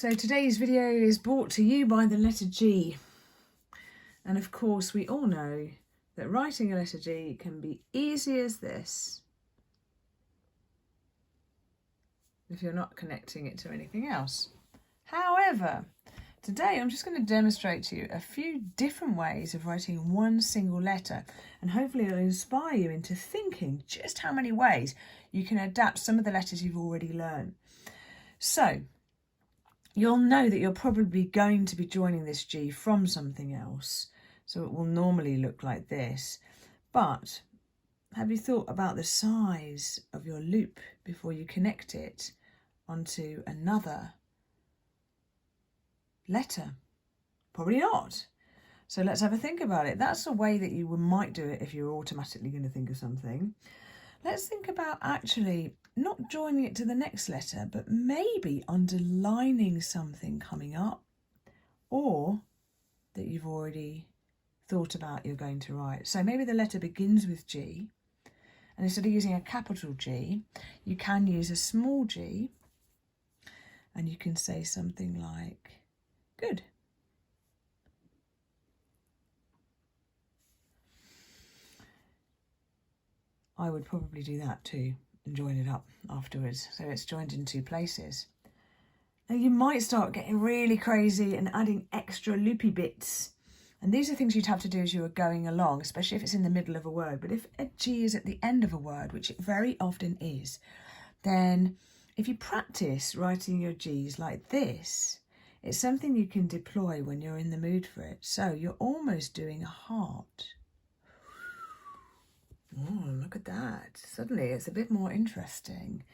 So today's video is brought to you by the letter G. And of course we all know that writing a letter G can be easy as this if you're not connecting it to anything else. However, today I'm just going to demonstrate to you a few different ways of writing one single letter, and hopefully it'll inspire you into thinking just how many ways you can adapt some of the letters you've already learned. So you'll know that you're probably going to be joining this G from something else, so it will normally look like this. But have you thought about the size of your loop before you connect it onto another letter? Probably not. So let's have a think about it. That's a way that you might do it if you're automatically going to think of something. Let's think about actually not joining it to the next letter, but maybe underlining something coming up, or that you've already thought about you're going to write. So maybe the letter begins with G, and instead of using a capital G, you can use a small g, and you can say something like, good. I would probably do that too and join it up afterwards, so it's joined in two places. Now you might start getting really crazy and adding extra loopy bits, and these are things you'd have to do as you are going along, especially if it's in the middle of a word. But if a G is at the end of a word, which it very often is, then if you practice writing your G's like this, it's something you can deploy when you're in the mood for it. So you're almost doing a heart. Oh, look at that. Suddenly it's a bit more interesting.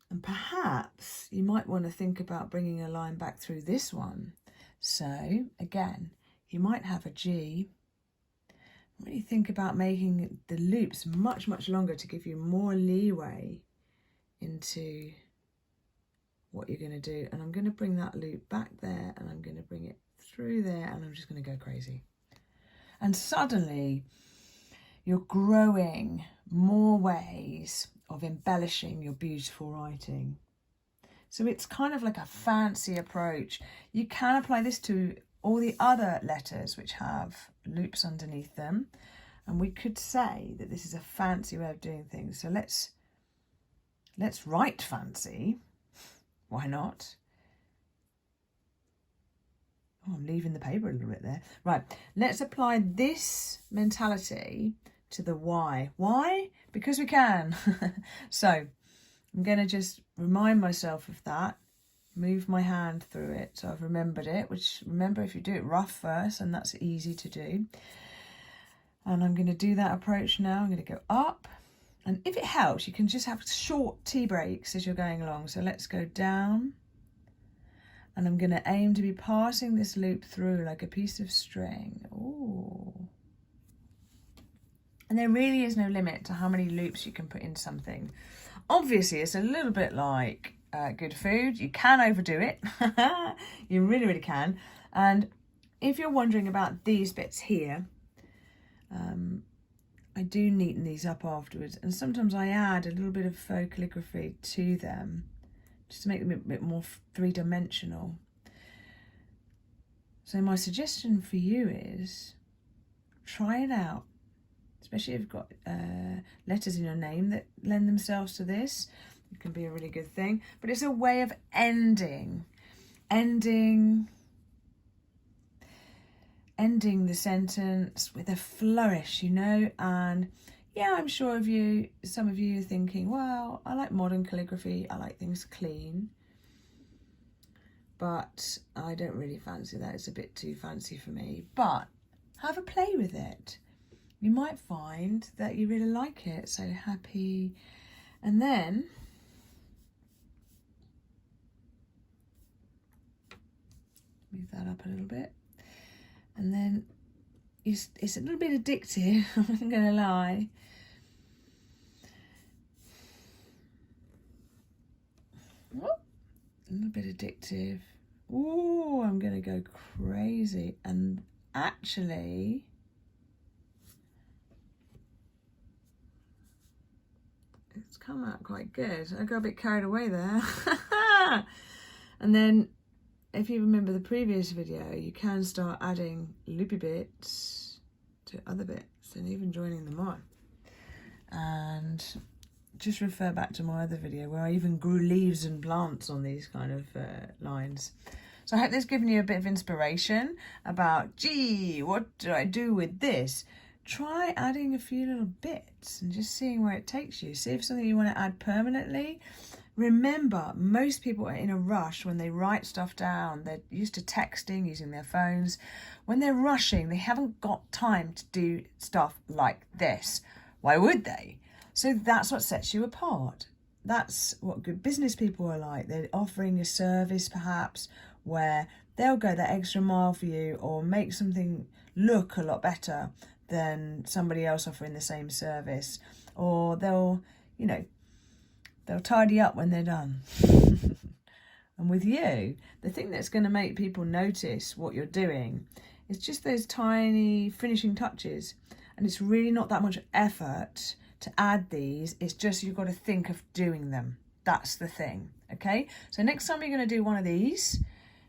And perhaps you might want to think about bringing a line back through this one. So again, you might have a G. Really think about making the loops much, much longer to give you more leeway into what you're going to do. And I'm going to bring that loop back there, and I'm going to bring it through there, and I'm just going to go crazy. And suddenly you're growing more ways of embellishing your beautiful writing. So it's kind of like a fancy approach. You can apply this to all the other letters which have loops underneath them. And we could say that this is a fancy way of doing things. So let's write fancy. Why not? Oh, I'm leaving the paper a little bit there. Right, let's apply this mentality to the Y. Why? Because we can. So I'm going to just remind myself of that, move my hand through it so I've remembered it, which remember if you do it rough first, and that's easy to do. And I'm going to do that approach now. I'm going to go up, and if it helps you can just have short tea breaks as you're going along. So let's go down, and I'm going to aim to be passing this loop through like a piece of string. Ooh. And there really is no limit to how many loops you can put in something. Obviously, it's a little bit like good food. You can overdo it. You really, really can. And if you're wondering about these bits here, I do neaten these up afterwards. And sometimes I add a little bit of faux calligraphy to them, just to make them a bit more three-dimensional. So my suggestion for you is try it out. Especially if you've got letters in your name that lend themselves to this. It can be a really good thing. But it's a way of ending the sentence with a flourish, you know. And yeah, I'm sure some of you are thinking, well, I like modern calligraphy. I like things clean. But I don't really fancy that. It's a bit too fancy for me. But have a play with it. You might find that you really like it. So happy. And then move that up a little bit. And then it's a little bit addictive, I'm not going to lie. Whoop. A little bit addictive. Ooh, I'm going to go crazy. And actually, it's come out quite good. I got a bit carried away there. And then if you remember the previous video, you can start adding loopy bits to other bits and even joining them on. And just refer back to my other video where I even grew leaves and plants on these kind of lines. So I hope this has given you a bit of inspiration about, gee, what do I do with this? Try adding a few little bits and just seeing where it takes you. See if it's something you want to add permanently. Remember, most people are in a rush when they write stuff down. They're used to texting, using their phones. When they're rushing, they haven't got time to do stuff like this. Why would they? So that's what sets you apart. That's what good business people are like. They're offering a service perhaps where they'll go that extra mile for you or make something look a lot better than somebody else offering the same service. Or they'll tidy up when they're done. And with you, the thing that's going to make people notice what you're doing is just those tiny finishing touches. And it's really not that much effort to add these. It's just you've got to think of doing them. That's the thing, okay? So next time you're going to do one of these,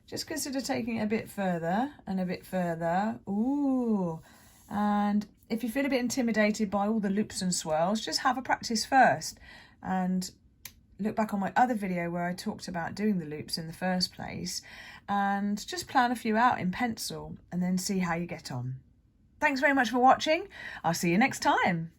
just consider taking it a bit further and a bit further. Ooh. And if you feel a bit intimidated by all the loops and swirls, just have a practice first. And look back on my other video where I talked about doing the loops in the first place, and just plan a few out in pencil and then see how you get on. Thanks very much for watching. I'll see you next time.